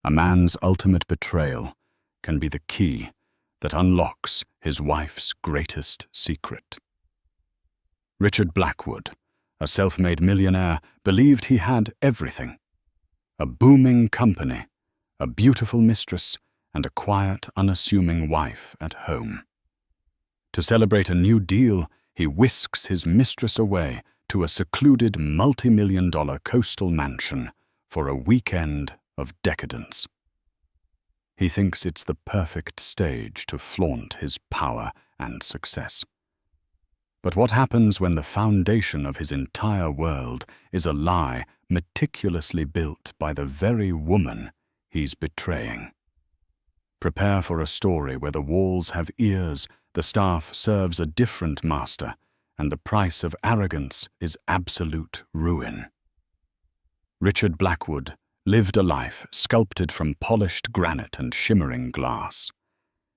A man's ultimate betrayal can be the key that unlocks his wife's greatest secret. Richard Blackwood, a self-made millionaire, believed he had everything: a booming company, a beautiful mistress, and a quiet, unassuming wife at home. To celebrate a new deal, he whisks his mistress away to a secluded multi-million-dollar coastal mansion for a weekend of decadence. He thinks it's the perfect stage to flaunt his power and success. But what happens when the foundation of his entire world is a lie meticulously built by the very woman he's betraying? Prepare for a story where the walls have ears, the staff serves a different master, and the price of arrogance is absolute ruin. Richard Blackwood lived a life sculpted from polished granite and shimmering glass.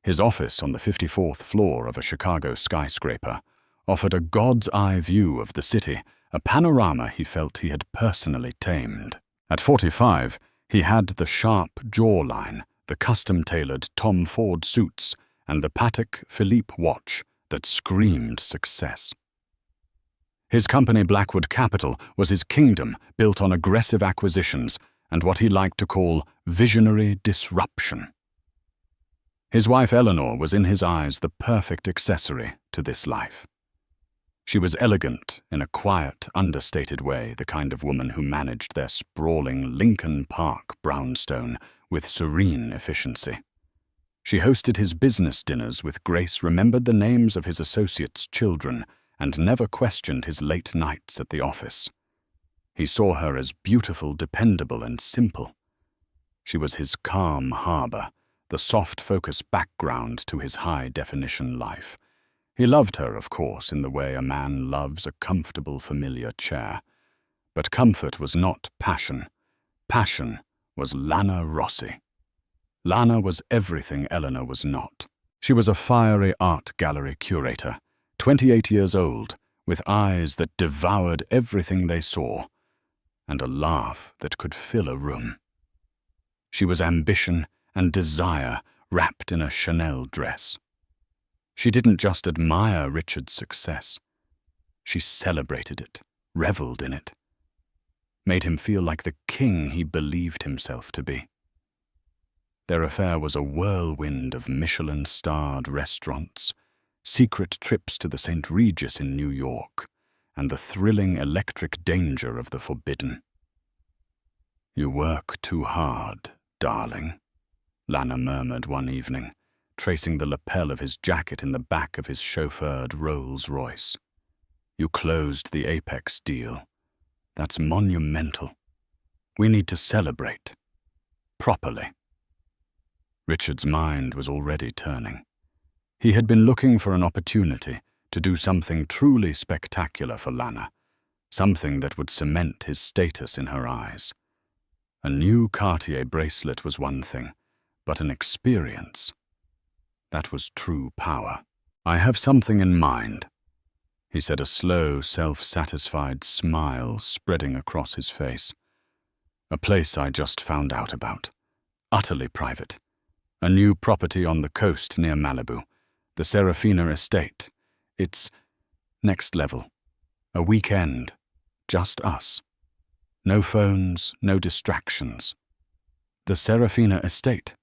His office on the 54th floor of a Chicago skyscraper offered a god's-eye view of the city, a panorama he felt he had personally tamed. At 45, he had the sharp jawline, the custom-tailored Tom Ford suits, and the Patek Philippe watch that screamed success. His company, Blackwood Capital, was his kingdom built on aggressive acquisitions and what he liked to call visionary disruption. His wife Eleanor was in his eyes the perfect accessory to this life. She was elegant in a quiet, understated way, the kind of woman who managed their sprawling Lincoln Park brownstone with serene efficiency. She hosted his business dinners with grace, remembered the names of his associates' children, and never questioned his late nights at the office. He saw her as beautiful, dependable, and simple. She was his calm harbor, the soft-focus background to his high-definition life. He loved her, of course, in the way a man loves a comfortable, familiar chair. But comfort was not passion. Passion was Lana Rossi. Lana was everything Eleanor was not. She was a fiery art gallery curator, 28 years old, with eyes that devoured everything they saw, and a laugh that could fill a room. She was ambition and desire wrapped in a Chanel dress. She didn't just admire Richard's success. She celebrated it, reveled in it, made him feel like the king he believed himself to be. Their affair was a whirlwind of Michelin-starred restaurants, secret trips to the St. Regis in New York, and the thrilling electric danger of the forbidden. "You work too hard, darling," Lana murmured one evening, tracing the lapel of his jacket in the back of his chauffeured Rolls-Royce. "You closed the Apex deal. That's monumental. We need to celebrate. Properly." Richard's mind was already turning. He had been looking for an opportunity to do something truly spectacular for Lana, something that would cement his status in her eyes. A new Cartier bracelet was one thing, but an experience, that was true power. "I have something in mind," he said, a slow, self-satisfied smile spreading across his face. "A place I just found out about. Utterly private. A new property on the coast near Malibu. The Serafina Estate. It's next level. A weekend. Just us. No phones, no distractions." "The Serafina Estate?"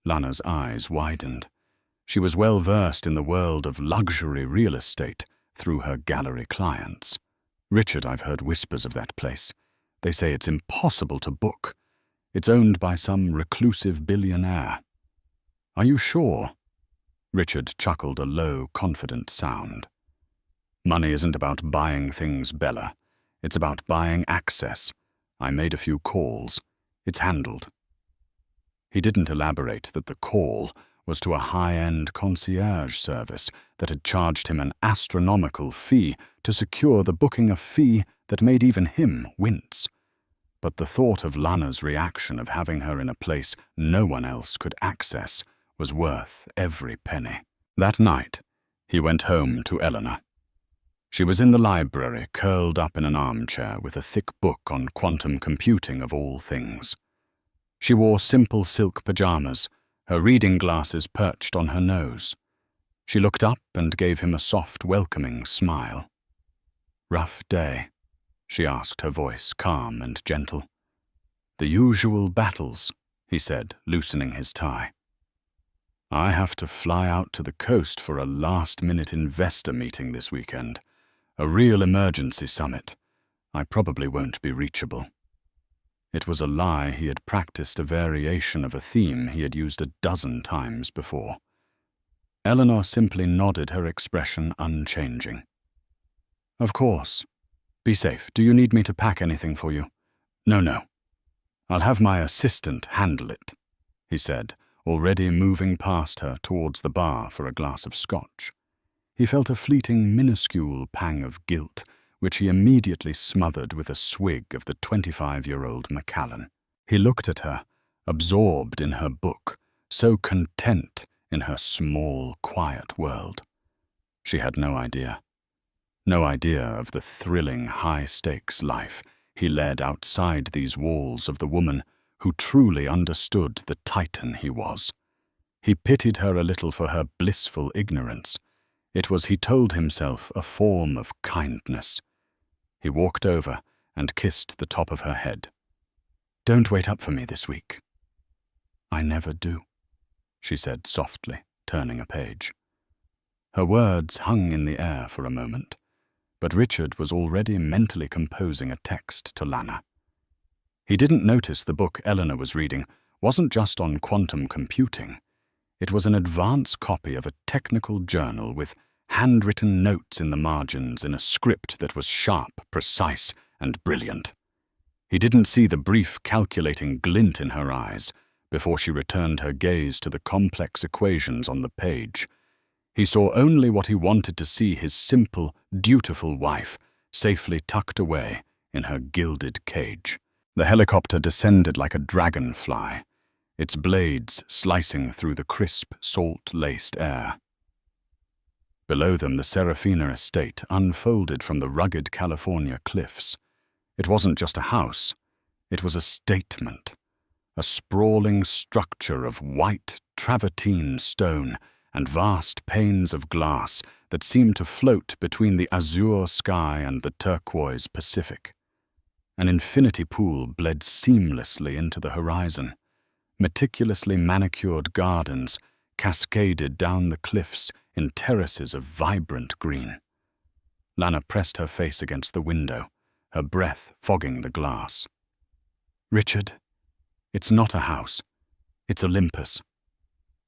Lana's eyes widened. She was well versed in the world of luxury real estate through her gallery clients. "Richard, I've heard whispers of that place. They say it's impossible to book. It's owned by some reclusive billionaire." "Are you sure?" Richard chuckled a low, confident sound. "Money isn't about buying things, Bella. It's about buying access. I made a few calls. It's handled." He didn't elaborate that the call was to a high-end concierge service that had charged him an astronomical fee to secure the booking, a fee that made even him wince. But the thought of Lana's reaction of having her in a place no one else could access was worth every penny. That night, he went home to Eleanor. She was in the library, curled up in an armchair with a thick book on quantum computing of all things. She wore simple silk pajamas, her reading glasses perched on her nose. She looked up and gave him a soft, welcoming smile. "Rough day?" she asked, her voice calm and gentle. "The usual battles," he said, loosening his tie. "I have to fly out to the coast for a last-minute investor meeting this weekend, a real emergency summit. I probably won't be reachable." It was a lie. He had practiced a variation of a theme he had used a dozen times before. Eleanor simply nodded, her expression unchanging. "Of course. Be safe. Do you need me to pack anything for you?" No. I'll have my assistant handle it," he said, already moving past her towards the bar for a glass of scotch. He felt a fleeting, minuscule pang of guilt, which he immediately smothered with a swig of the 25-year-old Macallan. He looked at her, absorbed in her book, so content in her small, quiet world. She had no idea. No idea of the thrilling, high-stakes life he led outside these walls of the woman who truly understood the titan he was. He pitied her a little for her blissful ignorance. It was, he told himself, a form of kindness. He walked over and kissed the top of her head. "Don't wait up for me this week." "I never do," she said softly, turning a page. Her words hung in the air for a moment, but Richard was already mentally composing a text to Lana. He didn't notice the book Eleanor was reading wasn't just on quantum computing. It was an advance copy of a technical journal with handwritten notes in the margins in a script that was sharp, precise, and brilliant. He didn't see the brief, calculating glint in her eyes before she returned her gaze to the complex equations on the page. He saw only what he wanted to see: his simple, dutiful wife, safely tucked away in her gilded cage. The helicopter descended like a dragonfly, its blades slicing through the crisp, salt-laced air. Below them, the Serafina estate unfolded from the rugged California cliffs. It wasn't just a house, it was a statement, a sprawling structure of white travertine stone and vast panes of glass that seemed to float between the azure sky and the turquoise Pacific. An infinity pool bled seamlessly into the horizon. Meticulously manicured gardens cascaded down the cliffs in terraces of vibrant green. Lana pressed her face against the window, her breath fogging the glass. "Richard, it's not a house. It's Olympus."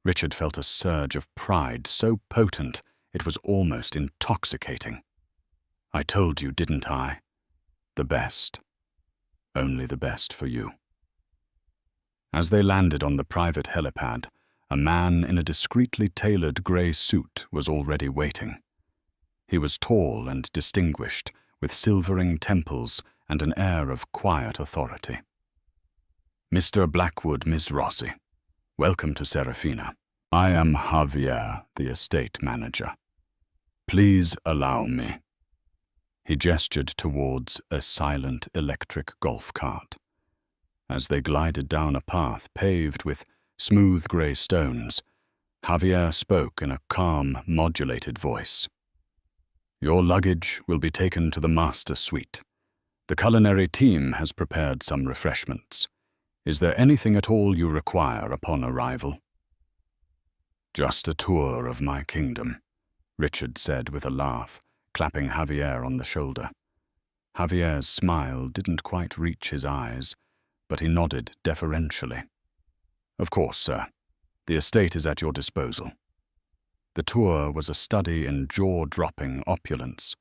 Richard felt a surge of pride so potent it was almost intoxicating. "I told you, didn't I? The best. Only the best for you." As they landed on the private helipad, a man in a discreetly tailored grey suit was already waiting. He was tall and distinguished, with silvering temples and an air of quiet authority. "Mr. Blackwood, Miss Rossi, welcome to Serafina. I am Javier, the estate manager. Please allow me." He gestured towards a silent electric golf cart. As they glided down a path paved with smooth grey stones, Javier spoke in a calm, modulated voice. "Your luggage will be taken to the master suite. The culinary team has prepared some refreshments. Is there anything at all you require upon arrival?" "Just a tour of my kingdom," Richard said with a laugh, clapping Javier on the shoulder. Javier's smile didn't quite reach his eyes, but he nodded deferentially. "Of course, sir. The estate is at your disposal." The tour was a study in jaw-dropping opulence.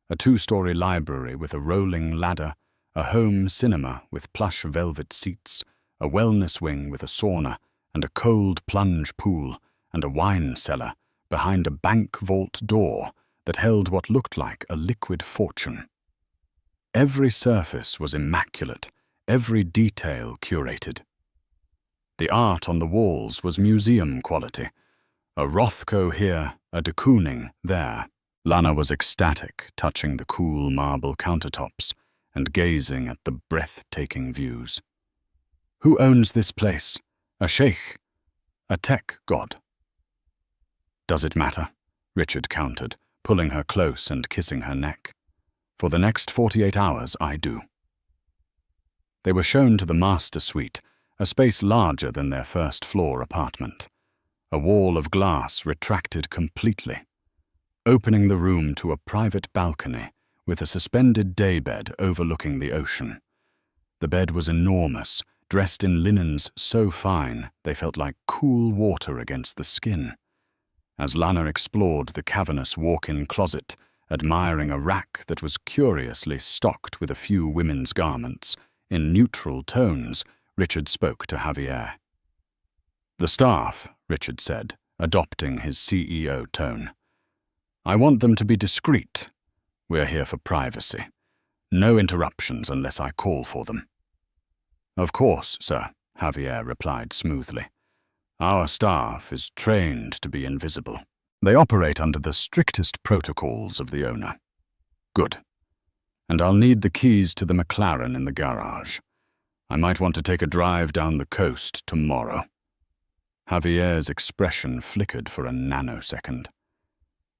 A 2-story library with a rolling ladder, a home cinema with plush velvet seats, a wellness wing with a sauna, and a cold plunge pool, and a wine cellar behind a bank vault door that held what looked like a liquid fortune. Every surface was immaculate, every detail curated. The art on the walls was museum quality. A Rothko here, a de Kooning there. Lana was ecstatic, touching the cool marble countertops and gazing at the breathtaking views. Who owns this place? A sheikh? A tech god? Does it matter? Richard countered, pulling her close and kissing her neck. For the next 48 hours, I do. They were shown to the master suite, a space larger than their first-floor apartment. A wall of glass retracted completely, opening the room to a private balcony with a suspended daybed overlooking the ocean. The bed was enormous, dressed in linens so fine they felt like cool water against the skin. As Lana explored the cavernous walk-in closet, admiring a rack that was curiously stocked with a few women's garments, in neutral tones, Richard spoke to Javier. "The staff," Richard said, adopting his CEO tone. "I want them to be discreet. We're here for privacy. No interruptions unless I call for them." "Of course, sir," Javier replied smoothly. "Our staff is trained to be invisible. They operate under the strictest protocols of the owner." "Good. And I'll need the keys to the McLaren in the garage. I might want to take a drive down the coast tomorrow." Javier's expression flickered for a nanosecond.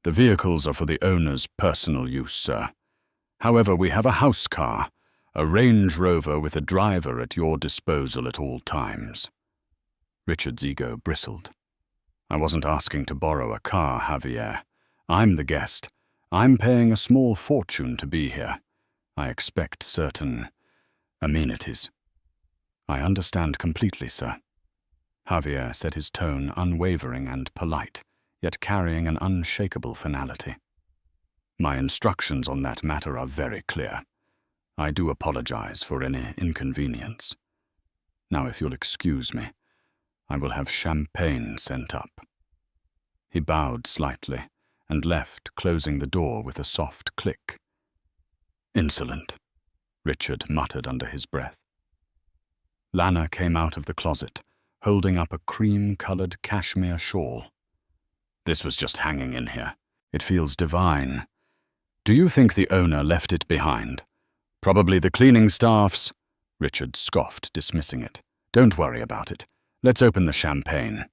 "The vehicles are for the owner's personal use, sir. However, we have a house car, a Range Rover with a driver at your disposal at all times." Richard's ego bristled. "I wasn't asking to borrow a car, Javier. I'm the guest. I'm paying a small fortune to be here. I expect certain amenities." "I understand completely, sir." Javier said, his tone unwavering and polite, yet carrying an unshakable finality. "My instructions on that matter are very clear. I do apologize for any inconvenience. Now, if you'll excuse me, I will have champagne sent up." He bowed slightly and left, closing the door with a soft click. "Insolent," Richard muttered under his breath. Lana came out of the closet, holding up a cream-colored cashmere shawl. "This was just hanging in here. It feels divine. Do you think the owner left it behind? Probably the cleaning staff's—" Richard scoffed, dismissing it. "Don't worry about it. Let's open the champagne."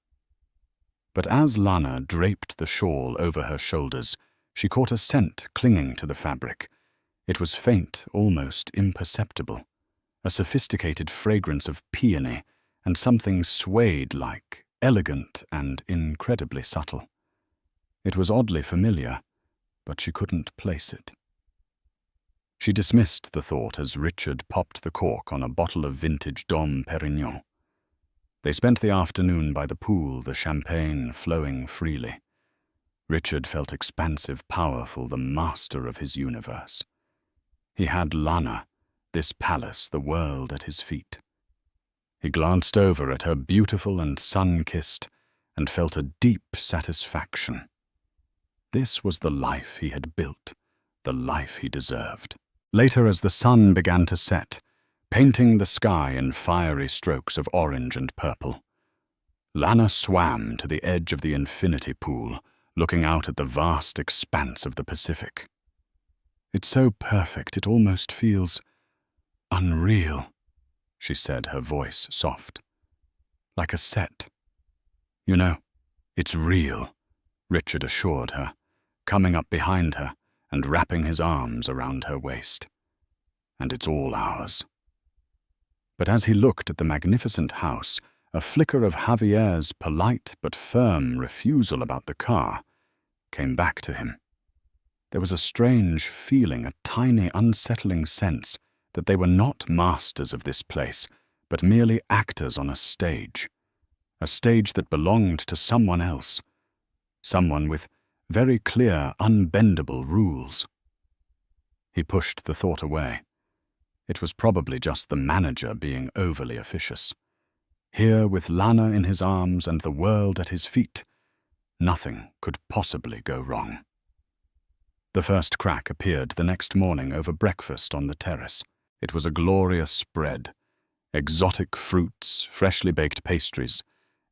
But as Lana draped the shawl over her shoulders, she caught a scent clinging to the fabric. It was faint, almost imperceptible, a sophisticated fragrance of peony and something suede-like, elegant and incredibly subtle. It was oddly familiar, but she couldn't place it. She dismissed the thought as Richard popped the cork on a bottle of vintage Dom Perignon. They spent the afternoon by the pool, the champagne flowing freely. Richard felt expansive, powerful, the master of his universe. He had Lana, this palace, the world at his feet. He glanced over at her beautiful and sun-kissed and felt a deep satisfaction. This was the life he had built, the life he deserved. Later, as the sun began to set, painting the sky in fiery strokes of orange and purple, Lana swam to the edge of the infinity pool, looking out at the vast expanse of the Pacific. "It's so perfect, it almost feels unreal," she said, her voice soft. "Like a set." "You know, it's real," Richard assured her, coming up behind her and wrapping his arms around her waist. "And it's all ours." But as he looked at the magnificent house, a flicker of Javier's polite but firm refusal about the car came back to him. There was a strange feeling, a tiny unsettling sense that they were not masters of this place, but merely actors on a stage that belonged to someone else, someone with very clear, unbendable rules. He pushed the thought away. It was probably just the manager being overly officious. Here, with Lana in his arms and the world at his feet, nothing could possibly go wrong. The first crack appeared the next morning over breakfast on the terrace. It was a glorious spread. Exotic fruits, freshly baked pastries,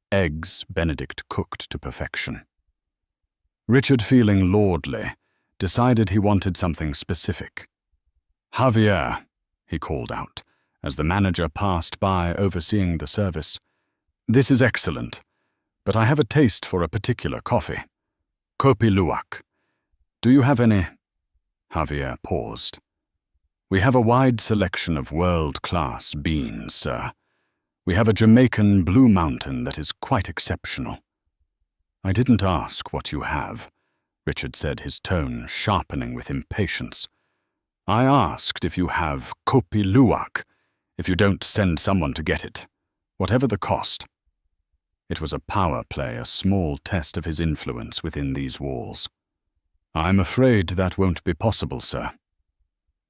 eggs Benedict cooked to perfection. Richard, feeling lordly, decided he wanted something specific. "Javier," he called out, as the manager passed by overseeing the service. "This is excellent, but I have a taste for a particular coffee. Kopi Luwak. Do you have any?" Javier paused. "We have a wide selection of world-class beans, sir. We have a Jamaican Blue Mountain that is quite exceptional." "I didn't ask what you have," Richard said, his tone sharpening with impatience. "I asked if you have Kopi Luwak, if you don't send someone to get it, whatever the cost." It was a power play, a small test of his influence within these walls. "I'm afraid that won't be possible, sir,"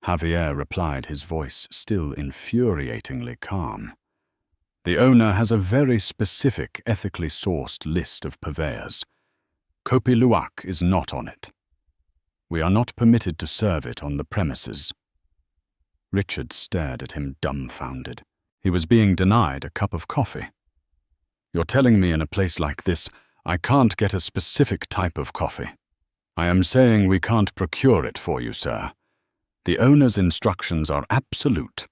Javier replied, his voice still infuriatingly calm. "The owner has a very specific, ethically sourced list of purveyors. Kopi Luwak is not on it. We are not permitted to serve it on the premises." Richard stared at him dumbfounded. He was being denied a cup of coffee. "You're telling me in a place like this, I can't get a specific type of coffee?" "I am saying we can't procure it for you, sir. The owner's instructions are absolute.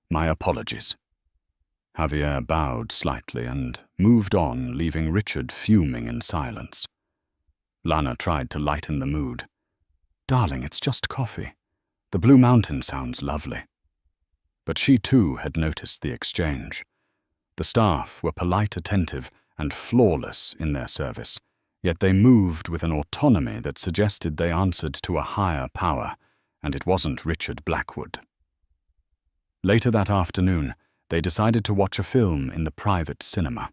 My apologies." Javier bowed slightly and moved on, leaving Richard fuming in silence. Lana tried to lighten the mood. "Darling, it's just coffee. The Blue Mountain sounds lovely." But she too had noticed the exchange. The staff were polite, attentive, and flawless in their service, yet they moved with an autonomy that suggested they answered to a higher power, and it wasn't Richard Blackwood. Later that afternoon, they decided to watch a film in the private cinema.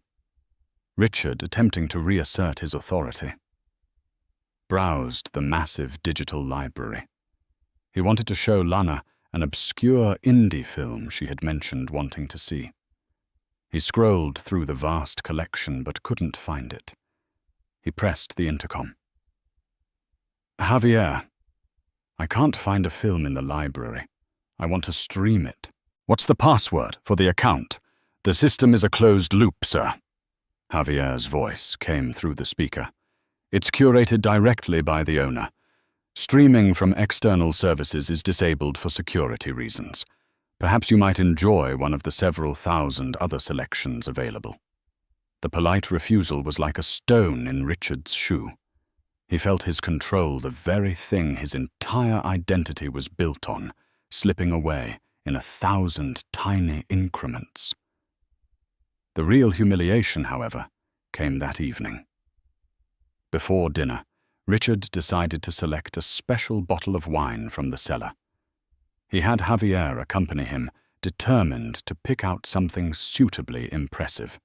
Richard attempting to reassert his authority. Browsed the massive digital library. He wanted to show Lana an obscure indie film she had mentioned wanting to see. He scrolled through the vast collection but couldn't find it. He pressed the intercom. "Javier, I can't find a film in the library. I want to stream it." "What's the password for the account? The system is a closed loop, sir." Javier's voice came through the speaker. "It's curated directly by the owner. Streaming from external services is disabled for security reasons. Perhaps you might enjoy one of the several thousand other selections available." The polite refusal was like a stone in Richard's shoe. He felt his control, the very thing his entire identity was built on, slipping away in 1,000 tiny increments. The real humiliation, however, came that evening. Before dinner, Richard decided to select a special bottle of wine from the cellar. He had Javier accompany him, determined to pick out something suitably impressive.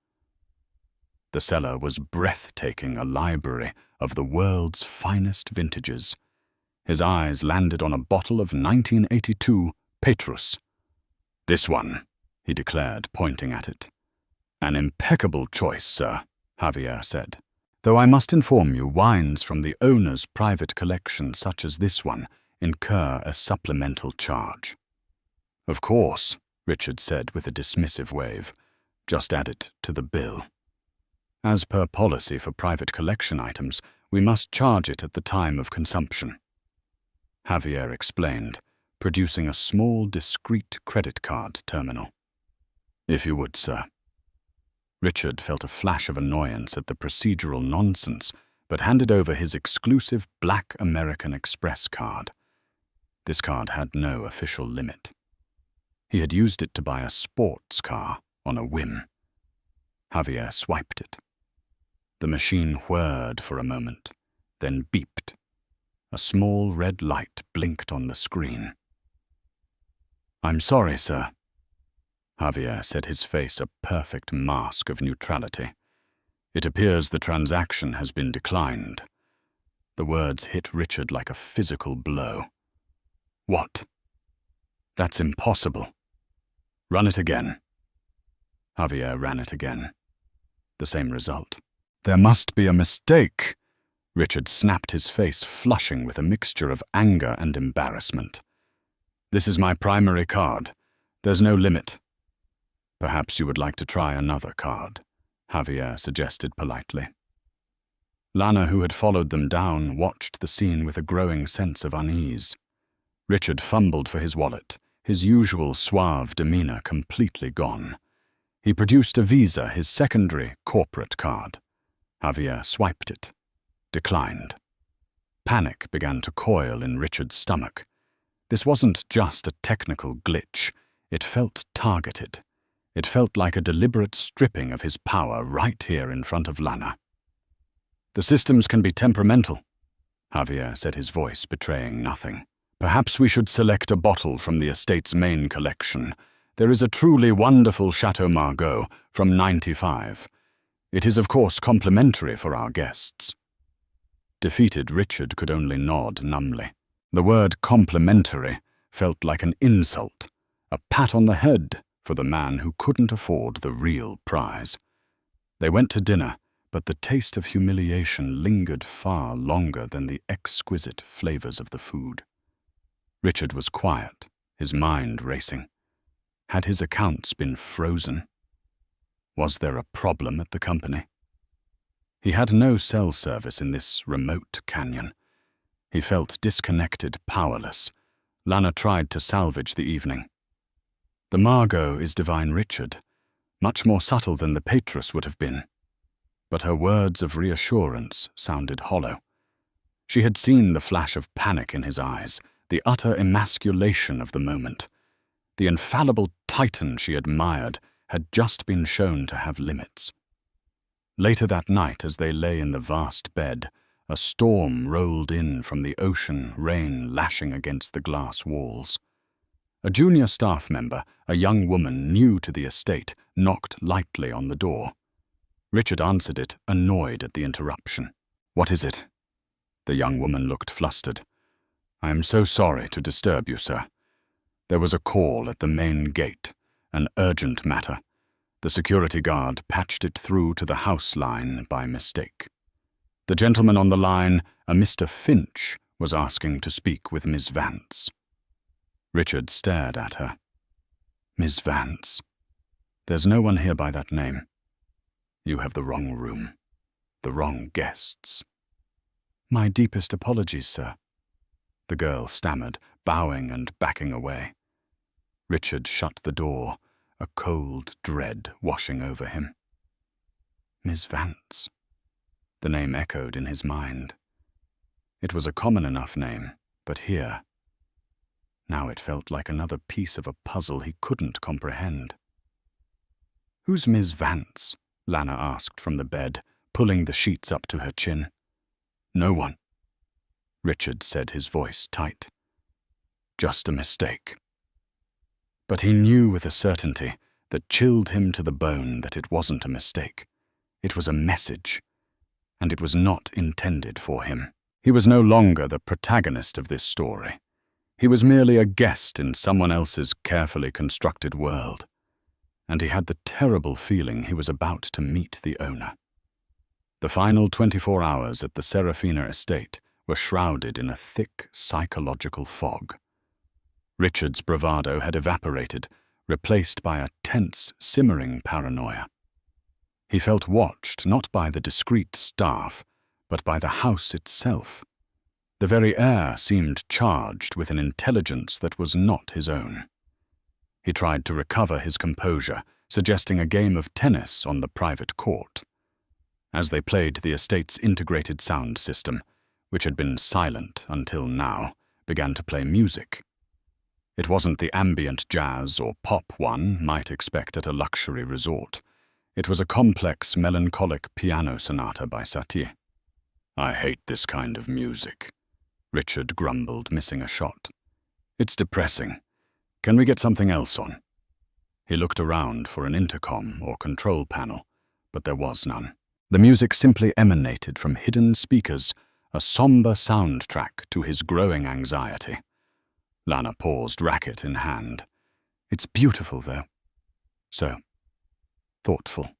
The cellar was breathtaking, a library of the world's finest vintages. His eyes landed on a bottle of 1982 Petrus. "This one," he declared, pointing at it. "An impeccable choice, sir," Javier said. "Though I must inform you, wines from the owner's private collection such as this one incur a supplemental charge." "Of course," Richard said with a dismissive wave. "Just add it to the bill. As per policy for private collection items, we must charge it at the time of consumption," Javier explained, producing a small, discreet credit card terminal. "If you would, sir." Richard felt a flash of annoyance at the procedural nonsense, but handed over his exclusive Black American Express card. This card had no official limit. He had used it to buy a sports car on a whim. Javier swiped it. The machine whirred for a moment, then beeped. A small red light blinked on the screen. "I'm sorry, sir," Javier said, his face a perfect mask of neutrality. "It appears the transaction has been declined." The words hit Richard like a physical blow. "What? That's impossible. Run it again." Javier ran it again. The same result. "There must be a mistake." Richard snapped, his face flushing with a mixture of anger and embarrassment. "This is my primary card. There's no limit." "Perhaps you would like to try another card," Javier suggested politely. Lana, who had followed them down, watched the scene with a growing sense of unease. Richard fumbled for his wallet, his usual suave demeanor completely gone. He produced a visa, his secondary corporate card. Javier swiped it. Declined. Panic began to coil in Richard's stomach. This wasn't just a technical glitch. It felt targeted. It felt like a deliberate stripping of his power right here in front of Lana. "The systems can be temperamental," Javier said, his voice betraying nothing. "Perhaps we should select a bottle from the estate's main collection. There is a truly wonderful Chateau Margaux from '95. It is, of course, complimentary for our guests." Defeated Richard could only nod numbly. The word complimentary felt like an insult, a pat on the head for the man who couldn't afford the real prize. They went to dinner, but the taste of humiliation lingered far longer than the exquisite flavors of the food. Richard was quiet, his mind racing. Had his accounts been frozen? Was there a problem at the company? He had no cell service in this remote canyon. He felt disconnected, powerless. Lana tried to salvage the evening. "The Margaux is Divine Richard, much more subtle than the Petrus would have been." But her words of reassurance sounded hollow. She had seen the flash of panic in his eyes, the utter emasculation of the moment. The infallible titan she admired had just been shown to have limits. Later that night, as they lay in the vast bed, a storm rolled in from the ocean, rain lashing against the glass walls. A junior staff member, a young woman new to the estate, knocked lightly on the door. Richard answered it, annoyed at the interruption. "What is it?" The young woman looked flustered. "I am so sorry to disturb you, sir. There was a call at the main gate, an urgent matter. The security guard patched it through to the house line by mistake. The gentleman on the line, a Mr. Finch, was asking to speak with Miss Vance." Richard stared at her. "Miss Vance? There's no one here by that name. You have the wrong room, the wrong guests." "My deepest apologies, sir," the girl stammered, bowing and backing away. Richard shut the door, a cold dread washing over him. Miss Vance. The name echoed in his mind. It was a common enough name, but here. Now it felt like another piece of a puzzle he couldn't comprehend. "Who's Miss Vance?" Lana asked from the bed, pulling the sheets up to her chin. "No one," Richard said, his voice tight. "Just a mistake." But he knew with a certainty that chilled him to the bone that it wasn't a mistake. It was a message, and it was not intended for him. He was no longer the protagonist of this story. He was merely a guest in someone else's carefully constructed world, and he had the terrible feeling he was about to meet the owner. The final 24 hours at the Serafina estate were shrouded in a thick psychological fog. Richard's bravado had evaporated, replaced by a tense, simmering paranoia. He felt watched not by the discreet staff, but by the house itself. The very air seemed charged with an intelligence that was not his own. He tried to recover his composure, suggesting a game of tennis on the private court. As they played, the estate's integrated sound system, which had been silent until now, began to play music. It wasn't the ambient jazz or pop one might expect at a luxury resort. It was a complex, melancholic piano sonata by Satie. "I hate this kind of music," Richard grumbled, missing a shot. "It's depressing. Can we get something else on?" He looked around for an intercom or control panel, but there was none. The music simply emanated from hidden speakers, a somber soundtrack to his growing anxiety. Lana paused, racket in hand. "It's beautiful, though. So thoughtful."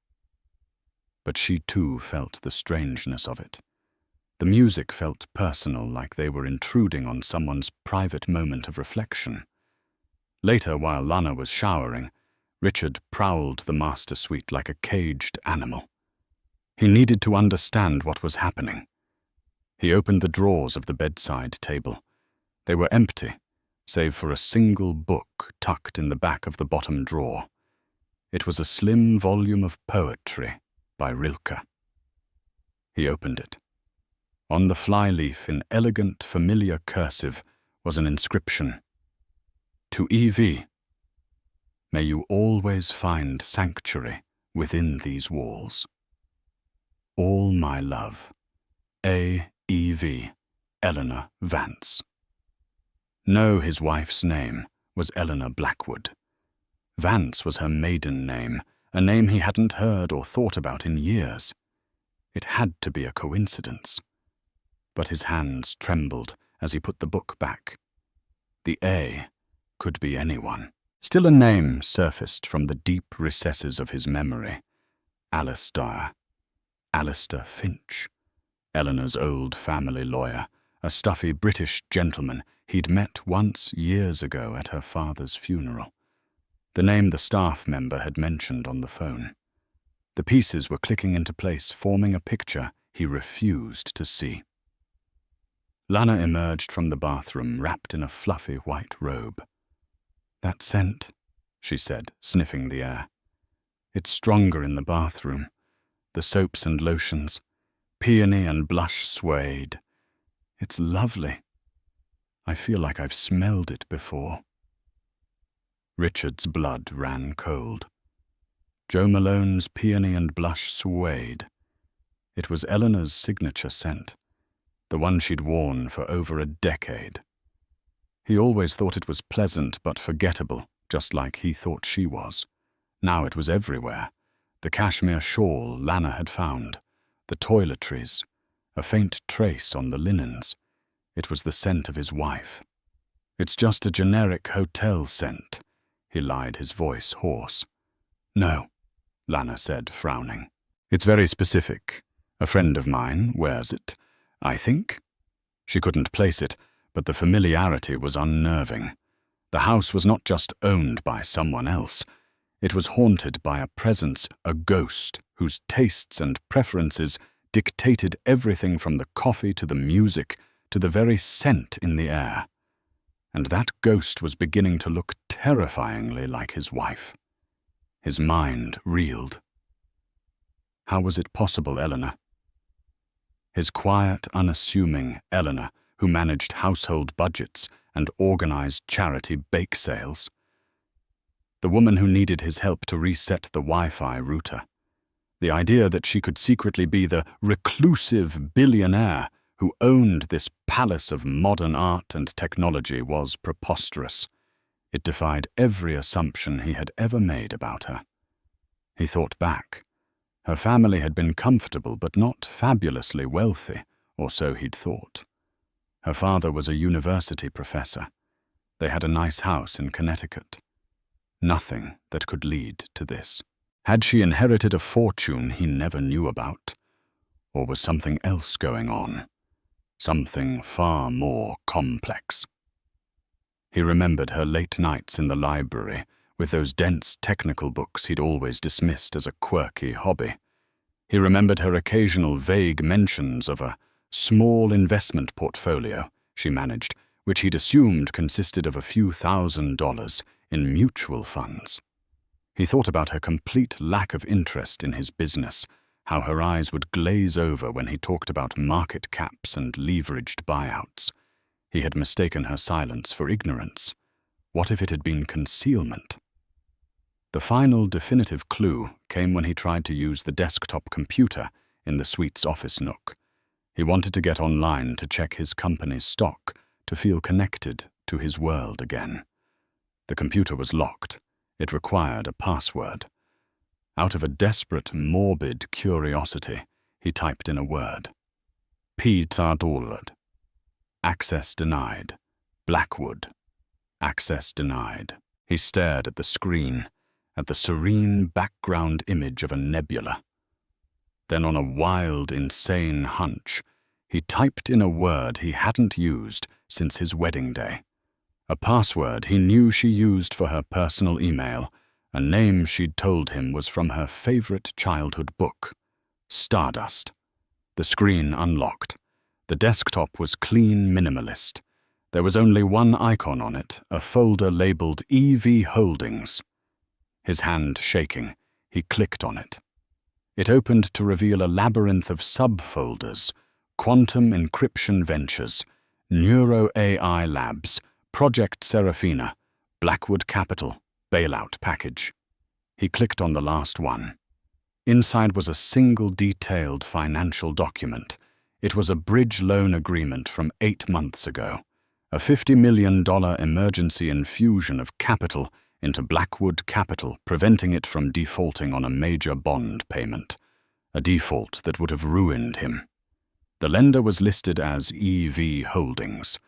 But she too felt the strangeness of it. The music felt personal, like they were intruding on someone's private moment of reflection. Later, while Lana was showering, Richard prowled the master suite like a caged animal. He needed to understand what was happening. He opened the drawers of the bedside table. They were empty, save for a single book tucked in the back of the bottom drawer. It was a slim volume of poetry by Rilke. He opened it. On the flyleaf, in elegant, familiar cursive, was an inscription. To E.V. May you always find sanctuary within these walls. All my love. A.E.V. Eleanor Vance. No, his wife's name was Eleanor Blackwood. Vance was her maiden name, a name he hadn't heard or thought about in years. It had to be a coincidence. But his hands trembled as he put the book back. The A could be anyone. Still a name surfaced from the deep recesses of his memory. Alistair Finch. Eleanor's old family lawyer, a stuffy British gentleman he'd met once years ago at her father's funeral. The name the staff member had mentioned on the phone. The pieces were clicking into place, forming a picture he refused to see. Lana emerged from the bathroom, wrapped in a fluffy white robe. That scent, she said, sniffing the air. It's stronger in the bathroom. The soaps and lotions, peony and blush suede. It's lovely. I feel like I've smelled it before. Richard's blood ran cold. Jo Malone's peony and blush suede. It was Eleanor's signature scent, the one she'd worn for over a decade. He always thought it was pleasant but forgettable, just like he thought she was. Now it was everywhere. The cashmere shawl Lana had found, the toiletries, a faint trace on the linens. It was the scent of his wife. It's just a generic hotel scent, he lied, his voice hoarse. No, Lana said, frowning. It's very specific. A friend of mine wears it, I think. She couldn't place it, but the familiarity was unnerving. The house was not just owned by someone else. It was haunted by a presence, a ghost, whose tastes and preferences dictated everything from the coffee to the music to the very scent in the air. And that ghost was beginning to look terrifyingly like his wife. His mind reeled. How was it possible, Eleanor? His quiet, unassuming Eleanor, who managed household budgets and organized charity bake sales. The woman who needed his help to reset the Wi-Fi router. The idea that she could secretly be the reclusive billionaire who owned this palace of modern art and technology was preposterous. It defied every assumption he had ever made about her. He thought back. Her family had been comfortable but not fabulously wealthy, or so he'd thought. Her father was a university professor. They had a nice house in Connecticut. Nothing that could lead to this. Had she inherited a fortune he never knew about? Or was something else going on? Something far more complex. He remembered her late nights in the library with those dense technical books he'd always dismissed as a quirky hobby. He remembered her occasional vague mentions of a small investment portfolio she managed, which he'd assumed consisted of a few $1,000s in mutual funds. He thought about her complete lack of interest in his business, how her eyes would glaze over when he talked about market caps and leveraged buyouts. He had mistaken her silence for ignorance. What if it had been concealment? The final definitive clue came when he tried to use the desktop computer in the suite's office nook. He wanted to get online to check his company's stock, to feel connected to his world again. The computer was locked. It required a password. Out of a desperate, morbid curiosity, he typed in a word. Peter Dorlard. Access denied. Blackwood. Access denied. He stared at the screen, at the serene background image of a nebula. Then, on a wild, insane hunch, he typed in a word he hadn't used since his wedding day. A password he knew she used for her personal email, a name she'd told him was from her favorite childhood book, Stardust. The screen unlocked. The desktop was clean minimalist. There was only one icon on it, a folder labeled EV Holdings. His hand shaking, he clicked on it. It opened to reveal a labyrinth of subfolders: Quantum Encryption Ventures, Neuro AI Labs, Project Seraphina, Blackwood Capital, Bailout Package. He clicked on the last one. Inside was a single detailed financial document. It was a bridge loan agreement from 8 months ago, a $50 million emergency infusion of capital into Blackwood Capital, preventing it from defaulting on a major bond payment, a default that would have ruined him. The lender was listed as EV Holdings.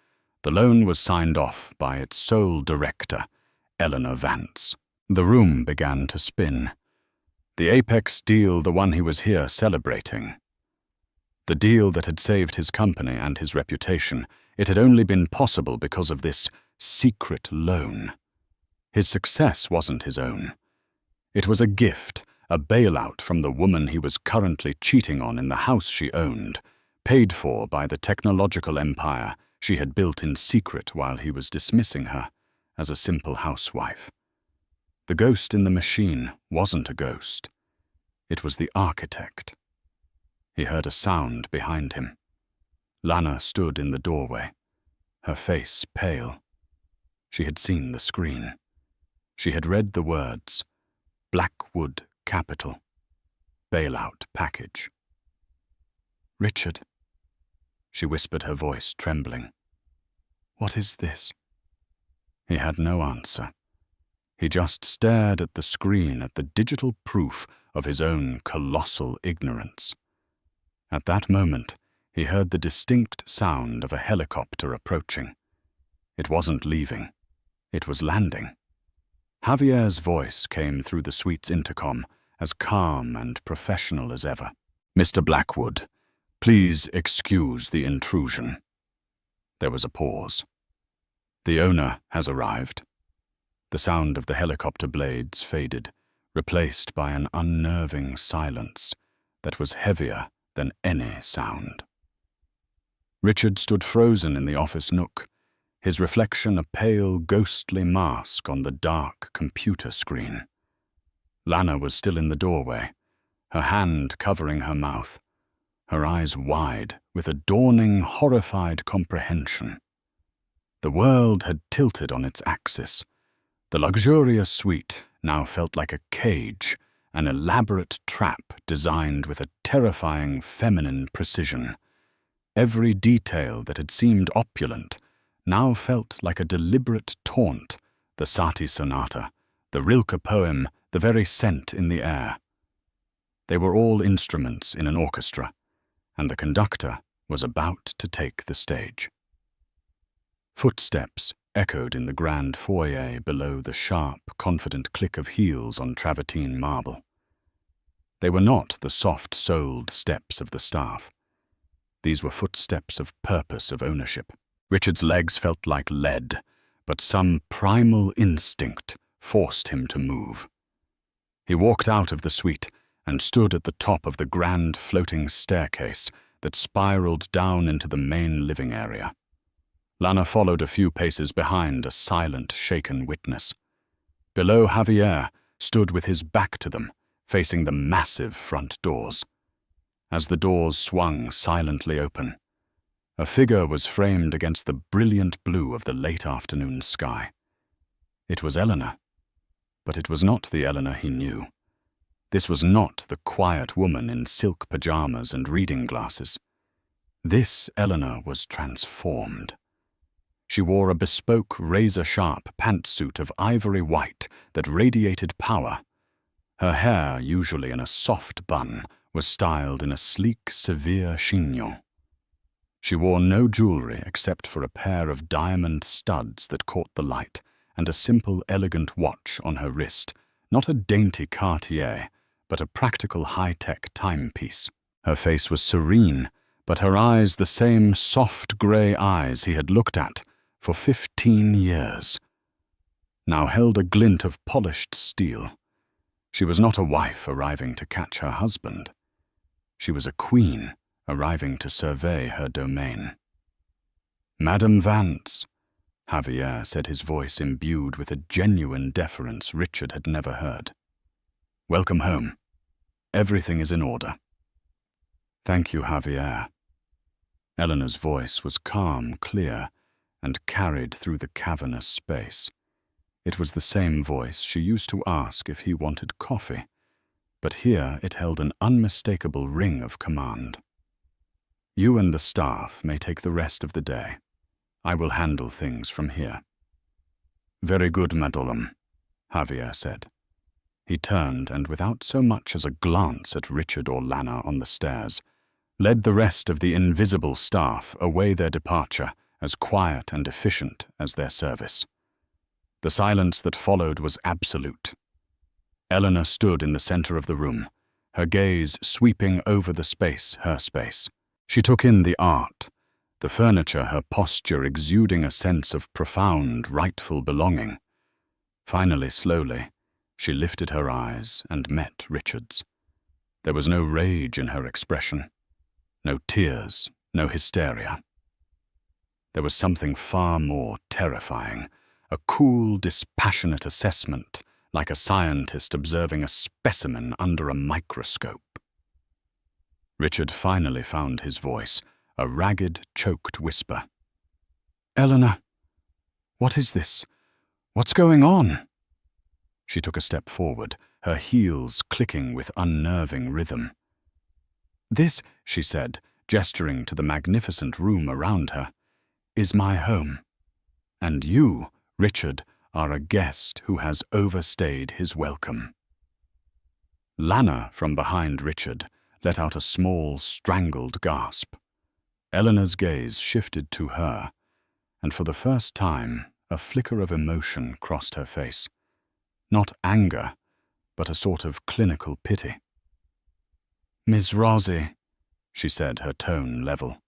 The loan was signed off by its sole director, Eleanor Vance. The room began to spin. The apex deal, the one he was here celebrating. The deal that had saved his company and his reputation. It had only been possible because of this secret loan. His success wasn't his own. It was a gift, a bailout from the woman he was currently cheating on in the house she owned, paid for by the technological empire she had built in secret while he was dismissing her as a simple housewife. The ghost in the machine wasn't a ghost. It was the architect. He heard a sound behind him. Lana stood in the doorway, her face pale. She had seen the screen. She had read the words, Blackwood Capital, Bailout Package. "Richard," she whispered, her voice trembling. "What is this?" He had no answer. He just stared at the screen, at the digital proof of his own colossal ignorance. At that moment, he heard the distinct sound of a helicopter approaching. It wasn't leaving. It was landing. Javier's voice came through the suite's intercom, as calm and professional as ever. "Mr. Blackwood, please excuse the intrusion." There was a pause. "The owner has arrived." The sound of the helicopter blades faded, replaced by an unnerving silence that was heavier than any sound. Richard stood frozen in the office nook, his reflection a pale, ghostly mask on the dark computer screen. Lana was still in the doorway, her hand covering her mouth, her eyes wide with a dawning, horrified comprehension. The world had tilted on its axis. The luxurious suite now felt like a cage, an elaborate trap designed with a terrifying feminine precision. Every detail that had seemed opulent now felt like a deliberate taunt, the Satie Sonata, the Rilke poem, the very scent in the air. They were all instruments in an orchestra, and the conductor was about to take the stage. Footsteps echoed in the grand foyer below, the sharp, confident click of heels on travertine marble. They were not the soft-soled steps of the staff. These were footsteps of purpose, of ownership. Richard's legs felt like lead, but some primal instinct forced him to move. He walked out of the suite and stood at the top of the grand floating staircase that spiraled down into the main living area. Lana followed a few paces behind, a silent, shaken witness. Below, Javier stood with his back to them, facing the massive front doors. As the doors swung silently open, a figure was framed against the brilliant blue of the late afternoon sky. It was Eleanor, but it was not the Eleanor he knew. This was not the quiet woman in silk pajamas and reading glasses. This Eleanor was transformed. She wore a bespoke, razor-sharp pantsuit of ivory white that radiated power. Her hair, usually in a soft bun, was styled in a sleek, severe chignon. She wore no jewelry except for a pair of diamond studs that caught the light and a simple, elegant watch on her wrist, not a dainty Cartier, but a practical high-tech timepiece. Her face was serene, but her eyes the same soft grey eyes he had looked at for 15 years, now held a glint of polished steel. She was not a wife arriving to catch her husband. She was a queen arriving to survey her domain. "Madame Vance," Javier said, his voice imbued with a genuine deference Richard had never heard. "Welcome home. Everything is in order." "Thank you, Javier." Eleanor's voice was calm, clear, and carried through the cavernous space. It was the same voice she used to ask if he wanted coffee, but here it held an unmistakable ring of command. "You and the staff may take the rest of the day. I will handle things from here." "Very good, madame," Javier said. He turned and, without so much as a glance at Richard or Lana on the stairs, led the rest of the invisible staff away their departure as quiet and efficient as their service. The silence that followed was absolute. Eleanor stood in the center of the room, her gaze sweeping over the space, her space. She took in the art, the furniture, her posture exuding a sense of profound, rightful belonging. Finally, slowly, she lifted her eyes and met Richard's. There was no rage in her expression, no tears, no hysteria. There was something far more terrifying, a cool, dispassionate assessment, like a scientist observing a specimen under a microscope. Richard finally found his voice, a ragged, choked whisper. "Eleanor, what is this? What's going on?" She took a step forward, her heels clicking with unnerving rhythm. "This," she said, gesturing to the magnificent room around her, "is my home. And you, Richard, are a guest who has overstayed his welcome." Lana, from behind Richard, let out a small, strangled gasp. Eleanor's gaze shifted to her, and for the first time, a flicker of emotion crossed her face. Not anger, but a sort of clinical pity. "Miss Rosie," she said, her tone level,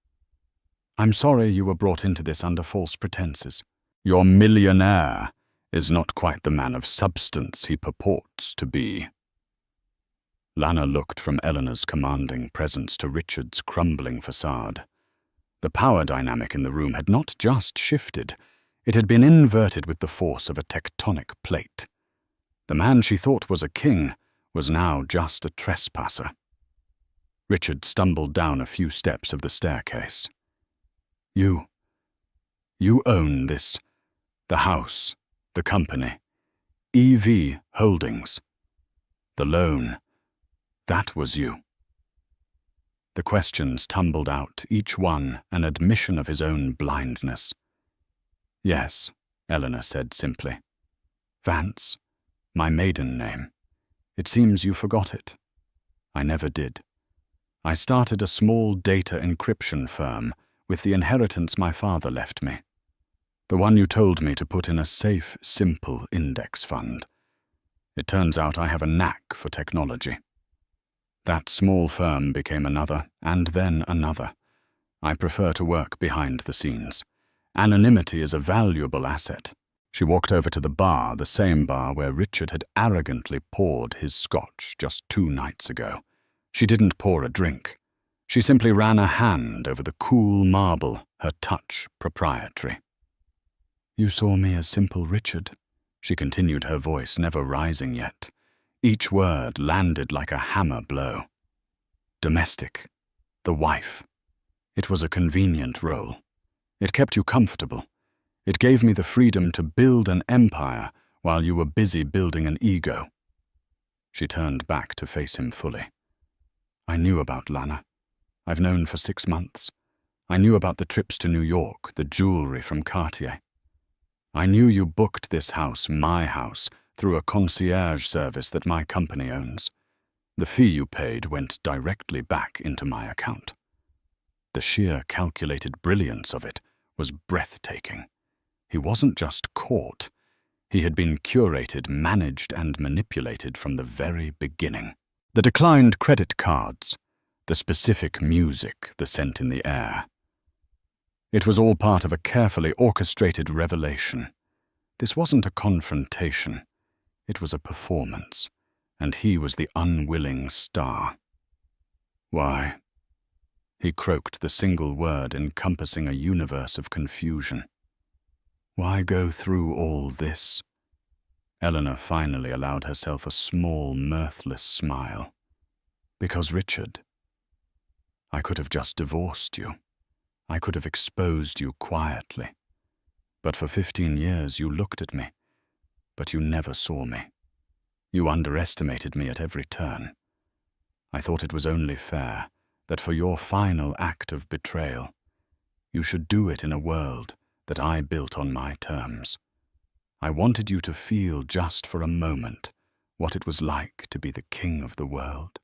"I'm sorry you were brought into this under false pretenses. Your millionaire is not quite the man of substance he purports to be." Lana looked from Eleanor's commanding presence to Richard's crumbling facade. The power dynamic in the room had not just shifted, it had been inverted with the force of a tectonic plate. The man she thought was a king was now just a trespasser. Richard stumbled down a few steps of the staircase. You own this, the house, the company, EV Holdings. The loan, that was you." The questions tumbled out, each one an admission of his own blindness. "Yes," Eleanor said simply. "Vance, my maiden name. It seems you forgot it. I never did. I started a small data encryption firm with the inheritance my father left me. The one you told me to put in a safe, simple index fund. It turns out I have a knack for technology. That small firm became another, and then another. I prefer to work behind the scenes. Anonymity is a valuable asset." She walked over to the bar, the same bar where Richard had arrogantly poured his scotch just 2 nights ago. She didn't pour a drink. She simply ran a hand over the cool marble, her touch proprietary. "You saw me as simple Richard," she continued, her voice never rising yet. Each word landed like a hammer blow. "Domestic. The wife. It was a convenient role. It kept you comfortable. It gave me the freedom to build an empire while you were busy building an ego." She turned back to face him fully. "I knew about Lana. I've known for 6 months. I knew about the trips to New York, the jewelry from Cartier. I knew you booked this house, my house, through a concierge service that my company owns. The fee you paid went directly back into my account." The sheer calculated brilliance of it was breathtaking. He wasn't just caught. He had been curated, managed, and manipulated from the very beginning. The declined credit cards, the specific music, the scent in the air. It was all part of a carefully orchestrated revelation. This wasn't a confrontation. It was a performance, and he was the unwilling star. "Why?" He croaked the single word encompassing a universe of confusion. Why go through all this? Eleanor finally allowed herself a small, mirthless smile. Because, Richard, I could have just divorced you. I could have exposed you quietly. But for 15 years you looked at me, but you never saw me. You underestimated me at every turn. I thought it was only fair that for your final act of betrayal, you should do it in a world that I built on my terms. I wanted you to feel just for a moment what it was like to be the king of the world,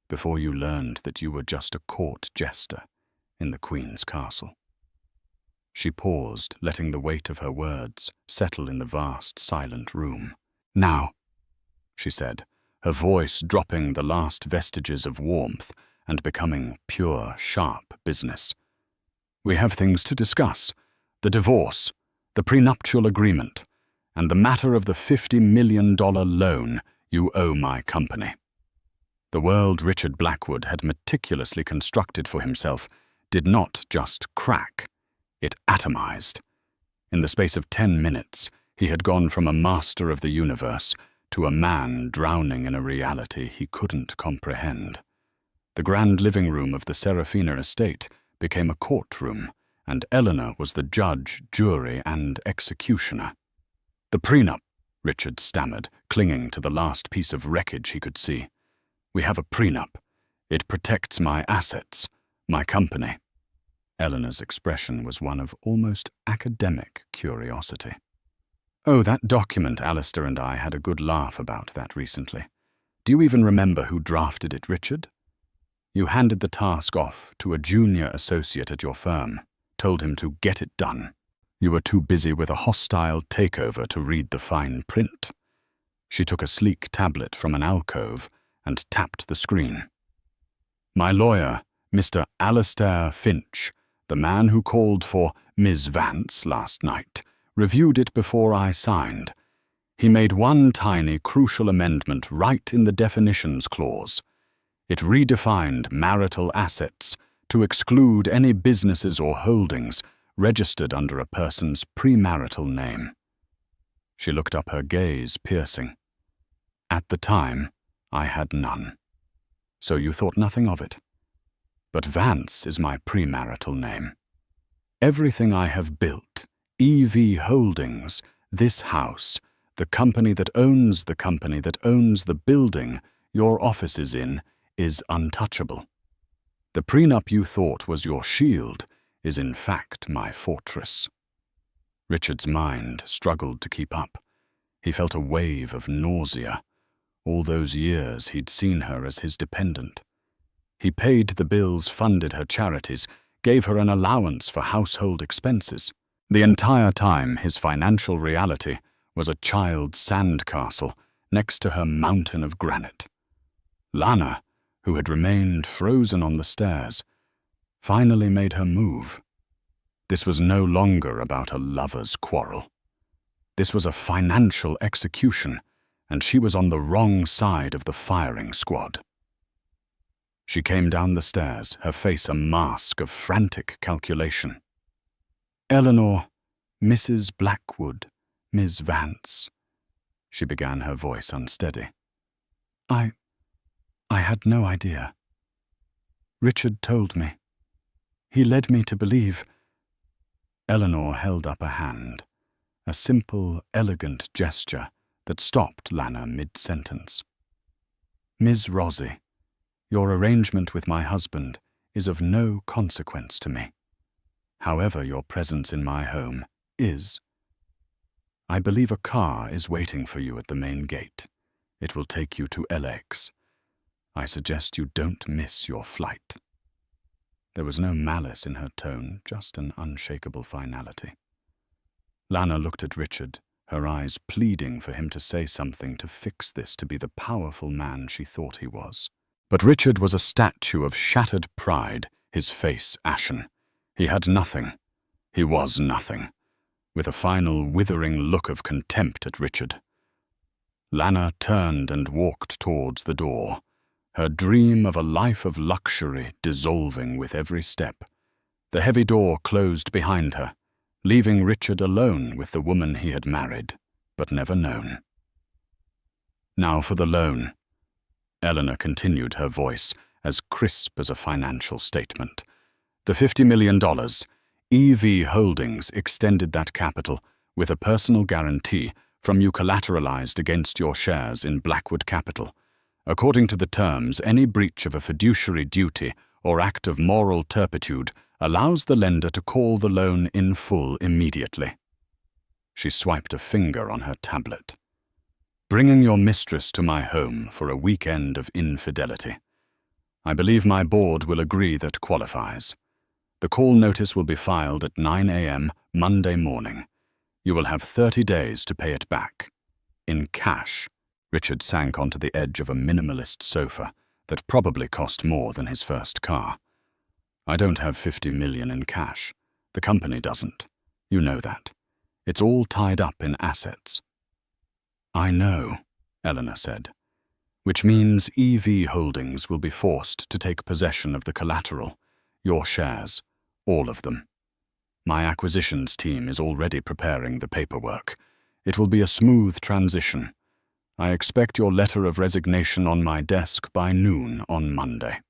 before you learned that you were just a court jester in the Queen's castle. She paused, letting the weight of her words settle in the vast, silent room. Now, she said, her voice dropping the last vestiges of warmth and becoming pure, sharp business. We have things to discuss: the divorce, the prenuptial agreement, and the matter of the $50 million loan you owe my company. The world Richard Blackwood had meticulously constructed for himself did not just crack, it atomized. In the space of 10 minutes, he had gone from a master of the universe to a man drowning in a reality he couldn't comprehend. The grand living room of the Serafina estate became a courtroom, and Eleanor was the judge, jury, and executioner. The prenup, Richard stammered, clinging to the last piece of wreckage he could see. We have a prenup. It protects my assets, my company. Eleanor's expression was one of almost academic curiosity. Oh, that document, Alistair and I had a good laugh about that recently. Do you even remember who drafted it, Richard? You handed the task off to a junior associate at your firm, told him to get it done. You were too busy with a hostile takeover to read the fine print. She took a sleek tablet from an alcove and tapped the screen. My lawyer, Mr. Alistair Finch, the man who called for Ms. Vance last night, reviewed it before I signed. He made one tiny, crucial amendment right in the definitions clause. It redefined marital assets to exclude any businesses or holdings registered under a person's premarital name. She looked up, her gaze piercing. At the time, I had none. So you thought nothing of it. But Vance is my premarital name. Everything I have built, EV Holdings, this house, the company that owns the building your office is in, is untouchable. The prenup you thought was your shield is in fact my fortress. Richard's mind struggled to keep up. He felt a wave of nausea. All those years he'd seen her as his dependent. He paid the bills, funded her charities, gave her an allowance for household expenses. The entire time, his financial reality was a child's sandcastle next to her mountain of granite. Lana, who had remained frozen on the stairs, finally made her move. This was no longer about a lover's quarrel. This was a financial execution, and she was on the wrong side of the firing squad. She came down the stairs, her face a mask of frantic calculation. Eleanor, Mrs. Blackwood, Miss Vance, she began, her voice unsteady. I had no idea. Richard told me. He led me to believe. Eleanor held up a hand, a simple, elegant gesture that stopped Lana mid-sentence. Ms. Rosie, your arrangement with my husband is of no consequence to me. However, your presence in my home is. I believe a car is waiting for you at the main gate. It will take you to LX. I suggest you don't miss your flight. There was no malice in her tone, just an unshakable finality. Lana looked at Richard, her eyes pleading for him to say something to fix this, to be the powerful man she thought he was. But Richard was a statue of shattered pride, his face ashen. He had nothing. He was nothing, with a final withering look of contempt at Richard. Lana turned and walked towards the door, her dream of a life of luxury dissolving with every step. The heavy door closed behind her, leaving Richard alone with the woman he had married, but never known. Now for the loan. Eleanor continued, her voice as crisp as a financial statement. The $50 million, EV Holdings extended that capital with a personal guarantee from you collateralized against your shares in Blackwood Capital. According to the terms, any breach of a fiduciary duty or act of moral turpitude allows the lender to call the loan in full immediately. She swiped a finger on her tablet. Bringing your mistress to my home for a weekend of infidelity. I believe my board will agree that qualifies. The call notice will be filed at 9 a.m. Monday morning. You will have 30 days to pay it back. In cash. Richard sank onto the edge of a minimalist sofa that probably cost more than his first car. I don't have $50 million in cash. The company doesn't. You know that. It's all tied up in assets. I know, Eleanor said, which means EV Holdings will be forced to take possession of the collateral, your shares, all of them. My acquisitions team is already preparing the paperwork. It will be a smooth transition. I expect your letter of resignation on my desk by noon on Monday.